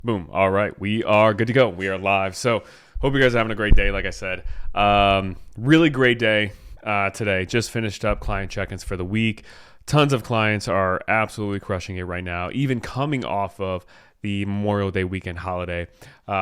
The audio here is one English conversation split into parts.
Boom. All right. We are good to go. We are live. So, hope you guys are having a great day. Like I said, really great day today. Just finished up client check ins for the week. Tons of clients are absolutely crushing it right now, even coming off of the Memorial Day weekend holiday,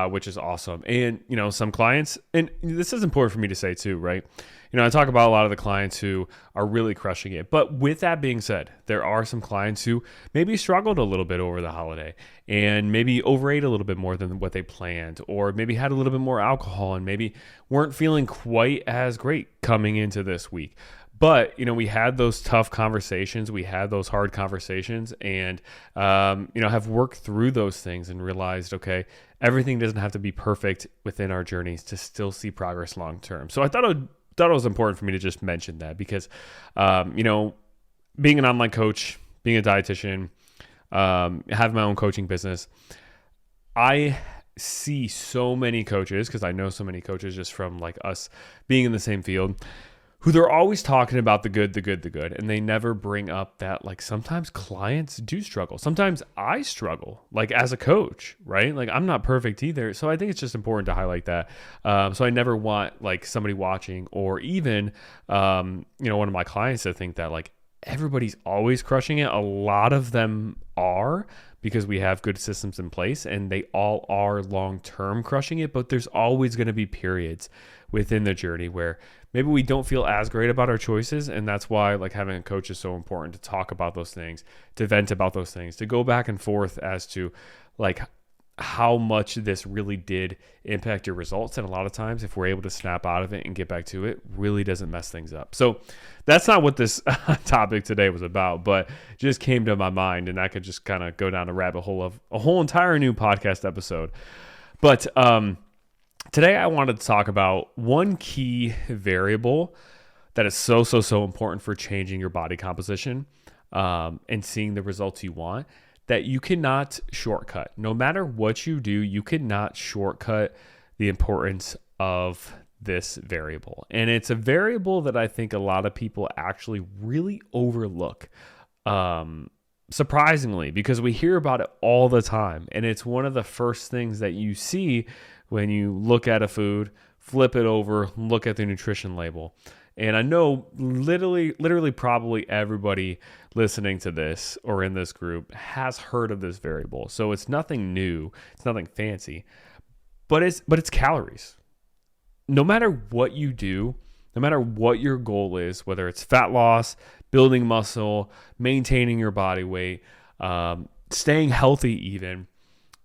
which is awesome. And, some clients, and this is important for me to say too, right? I talk about a lot of the clients who are really crushing it. But with that being said, there are some clients who maybe struggled a little bit over the holiday and maybe overate a little bit more than what they planned, or maybe had a little bit more alcohol and maybe weren't feeling quite as great coming into this week. But, we had those tough conversations. We had those hard conversations and, have worked through those things and realized, okay, everything doesn't have to be perfect within our journeys to still see progress long term. So I thought it was important for me to just mention that because, being an online coach, being a dietitian, have my own coaching business, I see so many coaches, because I know so many coaches just from like us being in the same field, who they're always talking about the good, and they never bring up that like sometimes clients do struggle. Sometimes I struggle, like as a coach, right? Like I'm not perfect either. So I think it's just important to highlight that. So I never want like somebody watching or even, one of my clients to think that like everybody's always crushing it. A lot of them are, because we have good systems in place and they all are long-term crushing it, but there's always going to be periods within the journey where maybe we don't feel as great about our choices. And that's why like having a coach is so important, to talk about those things, to vent about those things, to go back and forth as to like how much this really did impact your results. And a lot of times if we're able to snap out of it and get back to it, really doesn't mess things up. So that's not what this topic today was about, but just came to my mind, and I could just kind of go down a rabbit hole of a whole entire new podcast episode. But today I wanted to talk about one key variable that is so important for changing your body composition and seeing the results you want, that you cannot shortcut. No matter what you do, you cannot shortcut the importance of this variable. And it's a variable that I think a lot of people actually really overlook, surprisingly, because we hear about it all the time. And it's one of the first things that you see when you look at a food, flip it over, look at the nutrition label. And I know literally probably everybody listening to this or in this group has heard of this variable. So it's nothing new, it's nothing fancy, but it's calories. No matter what you do, no matter what your goal is, whether it's fat loss, building muscle, maintaining your body weight, staying healthy even,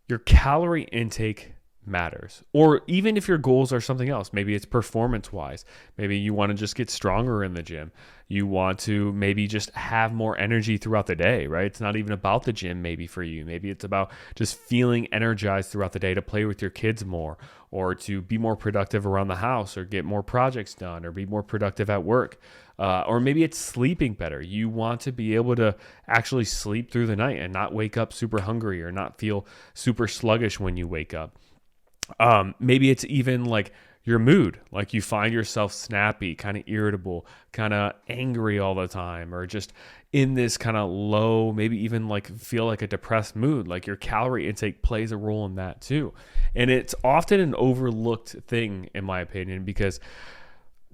your calorie intake matters. Or even if your goals are something else, maybe it's performance wise, maybe you want to just get stronger in the gym, you want to maybe just have more energy throughout the day, right? It's not even about the gym maybe for you. Maybe it's about just feeling energized throughout the day to play with your kids more, or to be more productive around the house, or get more projects done, or be more productive at work. Or maybe it's sleeping better. You want to be able to actually sleep through the night and not wake up super hungry or not feel super sluggish when you wake up. Maybe it's even like your mood, like you find yourself snappy, kind of irritable, kind of angry all the time, or just in this kind of low, maybe even like feel like a depressed mood. Like your calorie intake plays a role in that too. And it's often an overlooked thing, in my opinion, because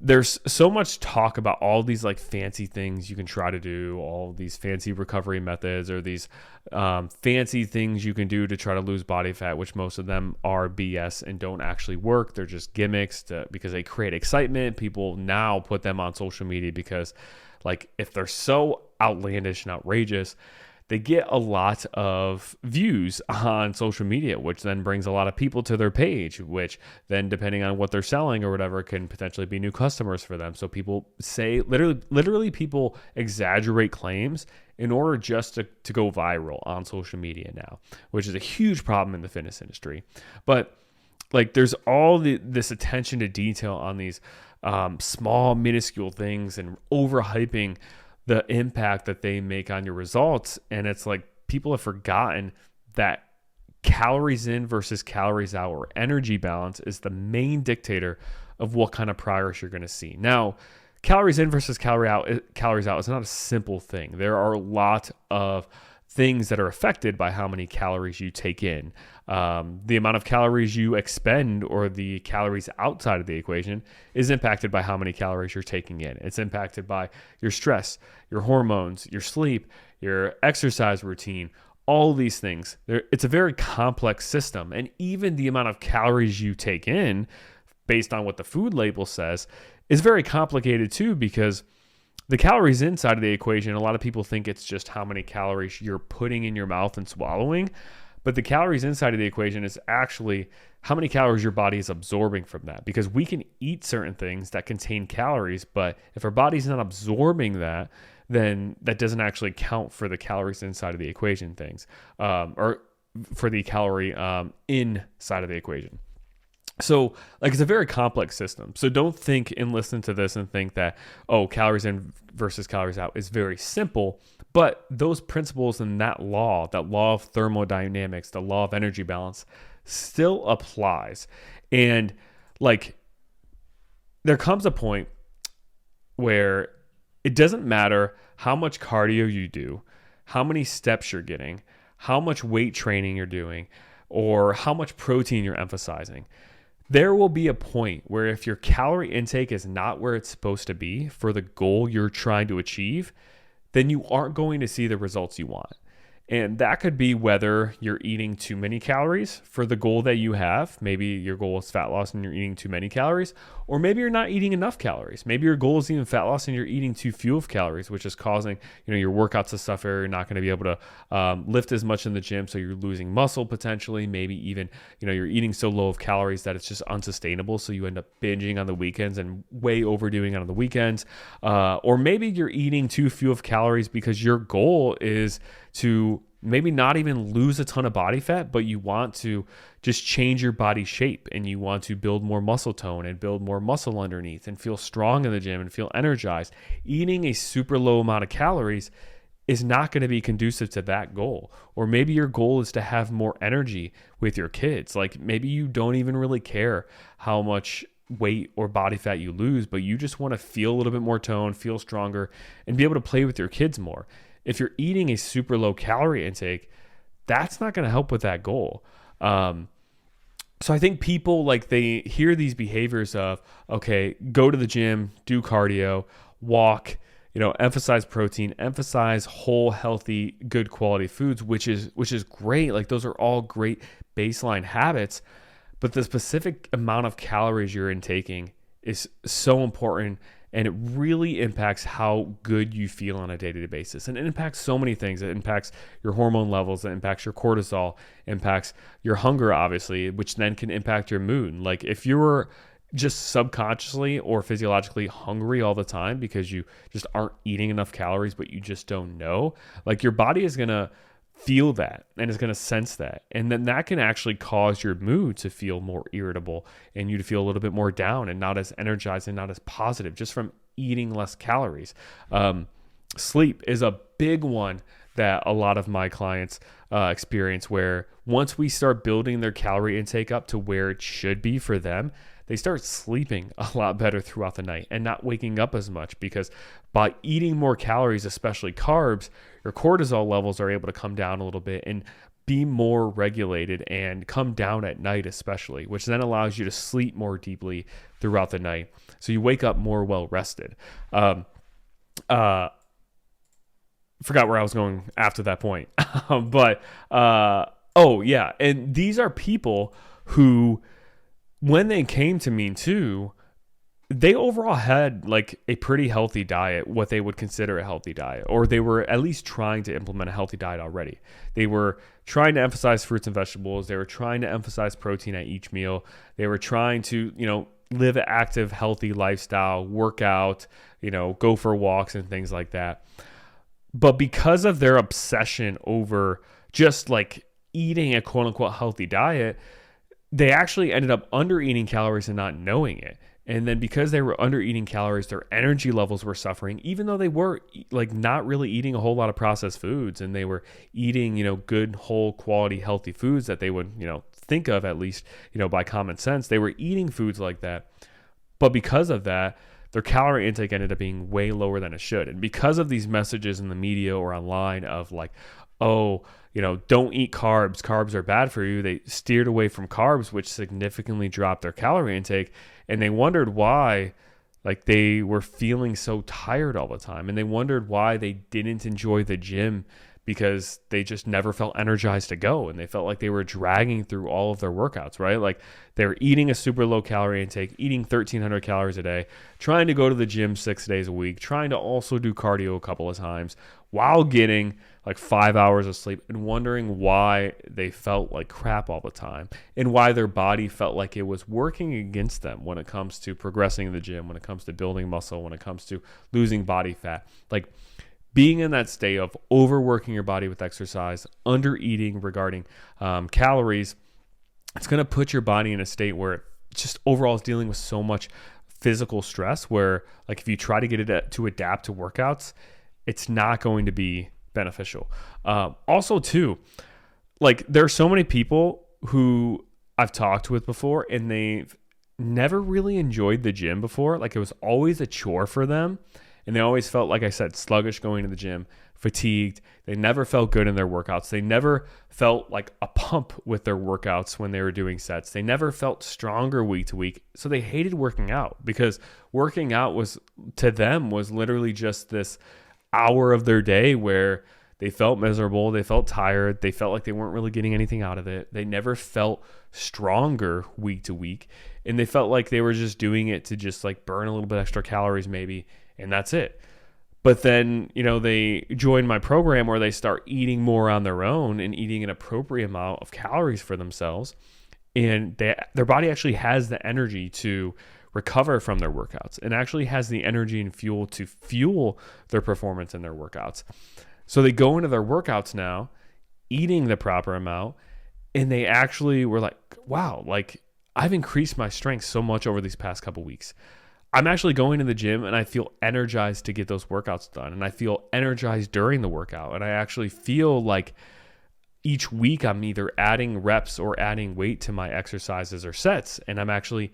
there's so much talk about all these like fancy things you can try to do, all these fancy recovery methods, or these fancy things you can do to try to lose body fat, which most of them are BS and don't actually work. They're just gimmicks because they create excitement. People now put them on social media because like if they're so outlandish and outrageous, they get a lot of views on social media, which then brings a lot of people to their page, which then, depending on what they're selling or whatever, can potentially be new customers for them. So people say, literally people exaggerate claims in order just to go viral on social media now, which is a huge problem in the fitness industry. But like there's all this attention to detail on these small, minuscule things and overhyping the impact that they make on your results. And it's like people have forgotten that calories in versus calories out, or energy balance, is the main dictator of what kind of progress you're going to see. Now, calories in versus calories out is not a simple thing. There are a lot of things that are affected by how many calories you take in. The amount of calories you expend, or the calories outside of the equation, is impacted by how many calories you're taking in. It's impacted by your stress, your hormones, your sleep, your exercise routine, all these things. It's a very complex system. And even the amount of calories you take in, based on what the food label says, is very complicated too, because the calories inside of the equation, a lot of people think it's just how many calories you're putting in your mouth and swallowing. But the calories inside of the equation is actually how many calories your body is absorbing from that. Because we can eat certain things that contain calories, but if our body's not absorbing that, then that doesn't actually count for the calories inside of the equation things, or for the calorie inside of the equation. So like, it's a very complex system. So don't think and listen to this and think that, oh, calories in versus calories out is very simple. But those principles and that law of thermodynamics, the law of energy balance, still applies. And like, there comes a point where it doesn't matter how much cardio you do, how many steps you're getting, how much weight training you're doing, or how much protein you're emphasizing. There will be a point where if your calorie intake is not where it's supposed to be for the goal you're trying to achieve, then you aren't going to see the results you want. And that could be whether you're eating too many calories for the goal that you have. Maybe your goal is fat loss and you're eating too many calories, or maybe you're not eating enough calories. Maybe your goal is even fat loss and you're eating too few of calories, which is causing, your workouts to suffer. You're not going to be able to lift as much in the gym, so you're losing muscle potentially. Maybe even, you're eating so low of calories that it's just unsustainable, so you end up binging on the weekends and way overdoing it on the weekends. Or maybe you're eating too few of calories because your goal is to maybe not even lose a ton of body fat, but you want to just change your body shape, and you want to build more muscle tone and build more muscle underneath and feel strong in the gym and feel energized. Eating a super low amount of calories is not going to be conducive to that goal. Or maybe your goal is to have more energy with your kids. Like, maybe you don't even really care how much weight or body fat you lose, but you just want to feel a little bit more tone, feel stronger, and be able to play with your kids more. If you're eating a super low calorie intake, that's not going to help with that goal. So I think people, like, they hear these behaviors of, okay, go to the gym, do cardio, walk, emphasize protein, emphasize whole, healthy, good quality foods, which is great. Like, those are all great baseline habits, but the specific amount of calories you're intaking is so important. And it really impacts how good you feel on a day-to-day basis. And it impacts so many things. It impacts your hormone levels. It impacts your cortisol. Impacts your hunger, obviously, which then can impact your mood. Like, if you're just subconsciously or physiologically hungry all the time because you just aren't eating enough calories, but you just don't know, like, your body is going to feel that and is going to sense that. And then that can actually cause your mood to feel more irritable and you to feel a little bit more down and not as energized and not as positive just from eating less calories. Sleep is a big one that a lot of my clients experience, where once we start building their calorie intake up to where it should be for them, they start sleeping a lot better throughout the night and not waking up as much, because by eating more calories, especially carbs, your cortisol levels are able to come down a little bit and be more regulated and come down at night especially, which then allows you to sleep more deeply throughout the night. So you wake up more well rested. Forgot where I was going after that point. And these are people who, when they came to me too, they overall had like a pretty healthy diet, what they would consider a healthy diet, or they were at least trying to implement a healthy diet already. They were trying to emphasize fruits and vegetables. They were trying to emphasize protein at each meal. They were trying to, live an active, healthy lifestyle, work out, go for walks and things like that. But because of their obsession over just like eating a quote unquote healthy diet, they actually ended up under eating calories and not knowing it. And then because they were under eating calories, their energy levels were suffering, even though they were like not really eating a whole lot of processed foods, and they were eating, good, whole quality, healthy foods that they would, think of, at least, by common sense. They were eating foods like that. But because of that, their calorie intake ended up being way lower than it should. And because of these messages in the media or online of like, oh, don't eat carbs. Carbs are bad for you. They steered away from carbs, which significantly dropped their calorie intake. And they wondered why, like, they were feeling so tired all the time. And they wondered why they didn't enjoy the gym, because they just never felt energized to go. And they felt like they were dragging through all of their workouts, right? Like, they were eating a super low calorie intake, eating 1,300 calories a day, trying to go to the gym 6 days a week, trying to also do cardio a couple of times while getting like 5 hours of sleep, and wondering why they felt like crap all the time, and why their body felt like it was working against them when it comes to progressing in the gym, when it comes to building muscle, when it comes to losing body fat. Like, being in that state of overworking your body with exercise, under eating regarding calories, it's going to put your body in a state where it just overall is dealing with so much physical stress, where like if you try to get it to adapt to workouts, it's not going to be beneficial. Also too, like, there are so many people who I've talked with before, and they've never really enjoyed the gym before. Like, it was always a chore for them. And they always felt, like I said, sluggish going to the gym, fatigued. They never felt good in their workouts. They never felt like a pump with their workouts when they were doing sets. They never felt stronger week to week. So they hated working out, because working out was, to them, was literally just this hour of their day where they felt miserable. They felt tired. They felt like they weren't really getting anything out of it. They never felt stronger week to week. And they felt like they were just doing it to just like burn a little bit extra calories maybe, and that's it. But then, they join my program where they start eating more on their own and eating an appropriate amount of calories for themselves. And their body actually has the energy to recover from their workouts, and actually has the energy and fuel to fuel their performance in their workouts. So they go into their workouts now eating the proper amount, and they actually were like, wow, like, I've increased my strength so much over these past couple weeks. I'm actually going to the gym and I feel energized to get those workouts done. And I feel energized during the workout. And I actually feel like each week I'm either adding reps or adding weight to my exercises or sets. And I'm actually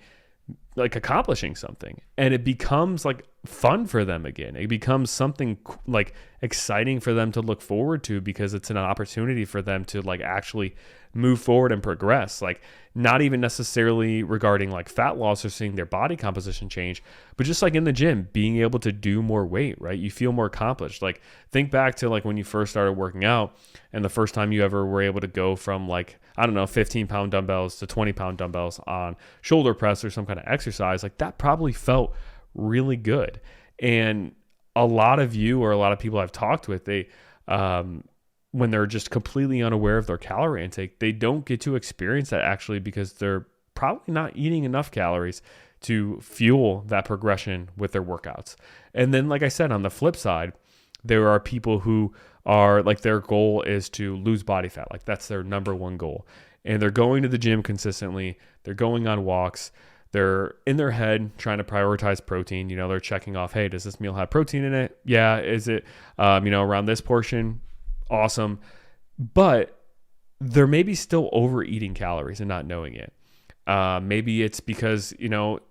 like accomplishing something. And it becomes like fun for them again. It becomes something like exciting for them to look forward to, because it's an opportunity for them to like actually move forward and progress. Like, not even necessarily regarding like fat loss or seeing their body composition change, but just like in the gym, being able to do more weight, right? You feel more accomplished. Like, think back to like when you first started working out, and the first time you ever were able to go from like, I don't know, 15-pound dumbbells to 20-pound dumbbells on shoulder press or some kind of exercise. Like, that probably felt really good. And a lot of you, or a lot of people I've talked with, they, when they're just completely unaware of their calorie intake, they don't get to experience that actually, because they're probably not eating enough calories to fuel that progression with their workouts. And then, like I said, on the flip side, there are people who are like, their goal is to lose body fat. Like, that's their number one goal. And they're going to the gym consistently. They're going on walks. They're in their head trying to prioritize protein. They're checking off, hey, does this meal have protein in it? Yeah. Is it, around this portion? Awesome. But they're maybe still overeating calories and not knowing it. Maybe it's because,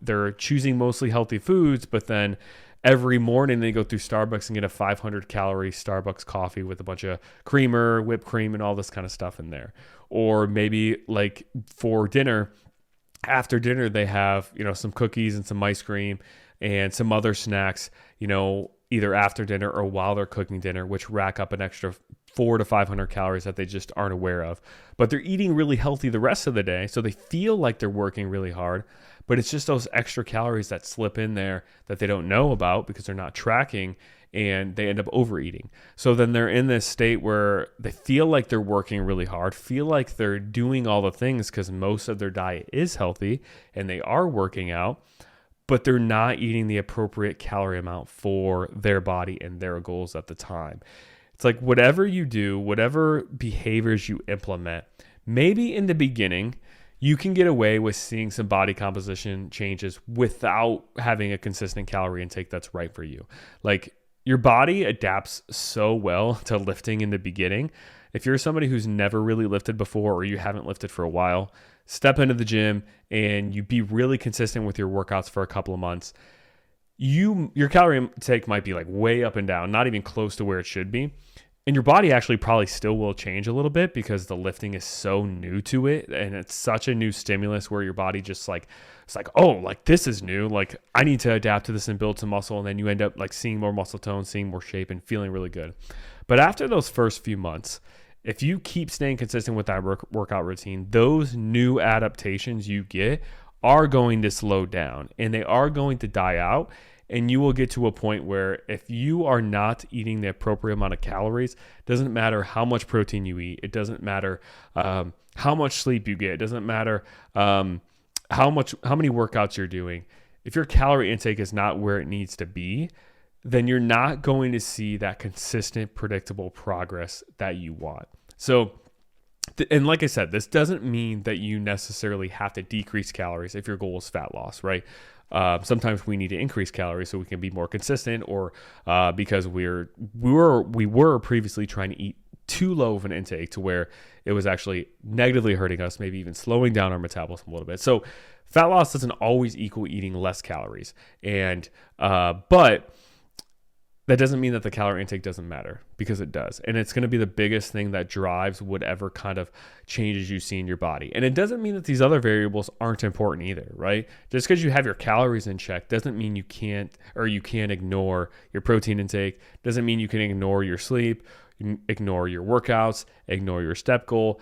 they're choosing mostly healthy foods, but then every morning they go through Starbucks and get a 500 calorie Starbucks coffee with a bunch of creamer, whipped cream, and all this kind of stuff in there. Or maybe like for dinner, after dinner, they have, some cookies and some ice cream and some other snacks, either after dinner or while they're cooking dinner, which rack up an extra 400 to 500 calories that they just aren't aware of. But they're eating really healthy the rest of the day, so they feel like they're working really hard, but it's just those extra calories that slip in there that they don't know about because they're not tracking, and they end up overeating. So then they're in this state where they feel like they're working really hard, feel like they're doing all the things because most of their diet is healthy and they are working out, but they're not eating the appropriate calorie amount for their body and their goals at the time. It's like, whatever you do, whatever behaviors you implement, maybe in the beginning, you can get away with seeing some body composition changes without having a consistent calorie intake that's right for you. Like, your body adapts so well to lifting in the beginning. If you're somebody who's never really lifted before, or you haven't lifted for a while, step into the gym and you be really consistent with your workouts for a couple of months. Your calorie intake might be like way up and down, not even close to where it should be. And your body actually probably still will change a little bit because the lifting is so new to it, and it's such a new stimulus where your body just like, it's like, oh, like this is new. Like I need to adapt to this and build some muscle. And then you end up like seeing more muscle tone, seeing more shape, and feeling really good. But after those first few months, if you keep staying consistent with that workout routine, those new adaptations you get are going to slow down and they are going to die out. And you will get to a point where if you are not eating the appropriate amount of calories, it doesn't matter how much protein you eat. It doesn't matter how much sleep you get. It doesn't matter how many workouts you're doing. If your calorie intake is not where it needs to be, then you're not going to see that consistent, predictable progress that you want. So, and like I said, this doesn't mean that you necessarily have to decrease calories if your goal is fat loss, right? Sometimes we need to increase calories so we can be more consistent, or because we were previously trying to eat too low of an intake to where it was actually negatively hurting us, maybe even slowing down our metabolism a little bit. So fat loss doesn't always equal eating less calories, and but that doesn't mean that the calorie intake doesn't matter, because it does. And it's going to be the biggest thing that drives whatever kind of changes you see in your body. And it doesn't mean that these other variables aren't important either, right? Just because you have your calories in check doesn't mean you can't ignore your protein intake. Doesn't mean you can ignore your sleep, ignore your workouts, ignore your step goal,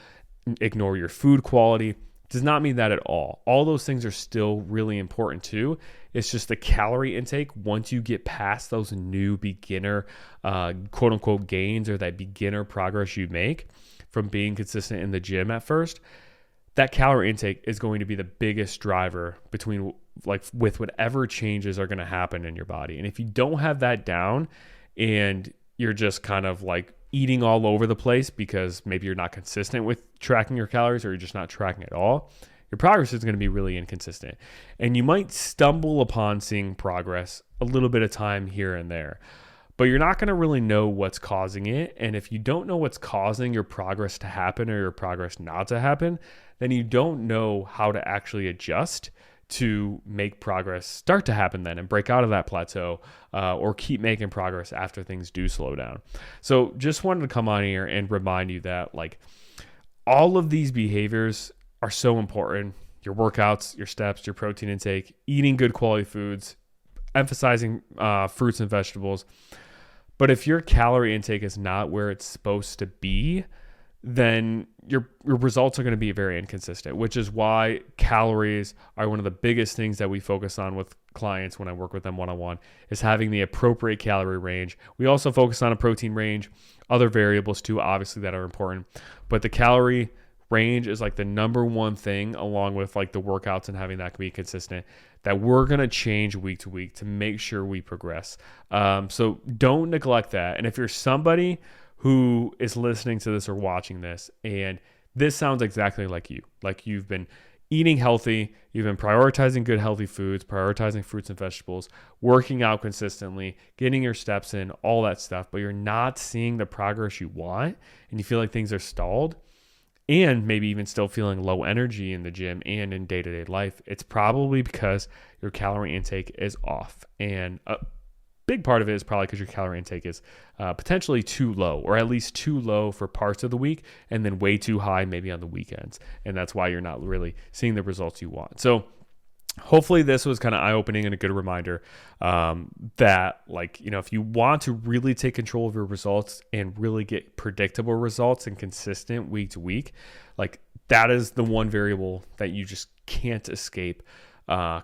ignore your food quality. Does not mean that at all. All those things are still really important too. It's just the calorie intake, once you get past those new beginner quote unquote gains, or that beginner progress you make from being consistent in the gym at first, that calorie intake is going to be the biggest driver with whatever changes are going to happen in your body. And if you don't have that down and you're just kind of like eating all over the place because maybe you're not consistent with tracking your calories, or you're just not tracking at all, your progress is going to be really inconsistent. And you might stumble upon seeing progress a little bit of time here and there, but you're not going to really know what's causing it. And if you don't know what's causing your progress to happen or your progress not to happen, then you don't know how to actually adjust to make progress start to happen then and break out of that plateau, or keep making progress after things do slow down. So just wanted to come on here and remind you that like all of these behaviors are so important. Your workouts, your steps, your protein intake, eating good quality foods, emphasizing fruits and vegetables. But if your calorie intake is not where it's supposed to be, then your results are going to be very inconsistent, which is why calories are one of the biggest things that we focus on with clients when I work with them one-on-one, is having the appropriate calorie range. We also focus on a protein range, other variables too, obviously, that are important, but the calorie range is like the number one thing, along with like the workouts and having that be consistent, that we're going to change week to week to make sure we progress. So don't neglect that. And if you're somebody who is listening to this or watching this, and this sounds exactly like you, like you've been eating healthy, you've been prioritizing good, healthy foods, prioritizing fruits and vegetables, working out consistently, getting your steps in, all that stuff, but you're not seeing the progress you want, and you feel like things are stalled, and maybe even still feeling low energy in the gym and in day-to-day life, it's probably because your calorie intake is off. And big part of it is probably because your calorie intake is potentially too low, or at least too low for parts of the week, and then way too high maybe on the weekends. And that's why you're not really seeing the results you want. So hopefully this was kind of eye-opening and a good reminder that, like, you know, if you want to really take control of your results and really get predictable results and consistent week to week, like that is the one variable that you just can't escape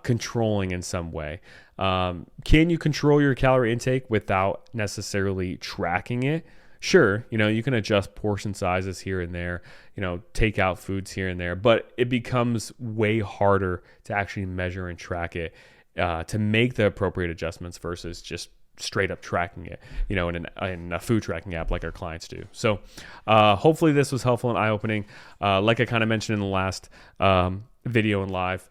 controlling in some way. Can you control your calorie intake without necessarily tracking it? Sure, you know, you can adjust portion sizes here and there, you know, take out foods here and there, but it becomes way harder to actually measure and track it, to make the appropriate adjustments versus just straight up tracking it, you know, in a food tracking app like our clients do. So hopefully this was helpful and eye-opening. Like I kind of mentioned in the last video and live,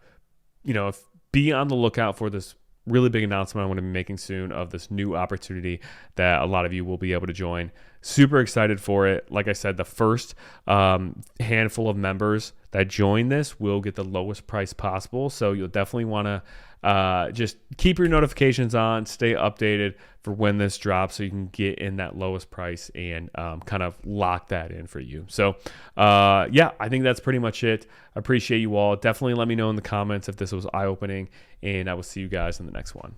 you know, be on the lookout for this really big announcement I'm going to be making soon of this new opportunity that a lot of you will be able to join. Super excited for it. Like I said, the first handful of members that join this will get the lowest price possible. So you'll definitely want to just keep your notifications on, stay updated for when this drops so you can get in that lowest price and kind of lock that in for you. So yeah, I think that's pretty much it. I appreciate you all. Definitely let me know in the comments if this was eye-opening, and I will see you guys in the next one.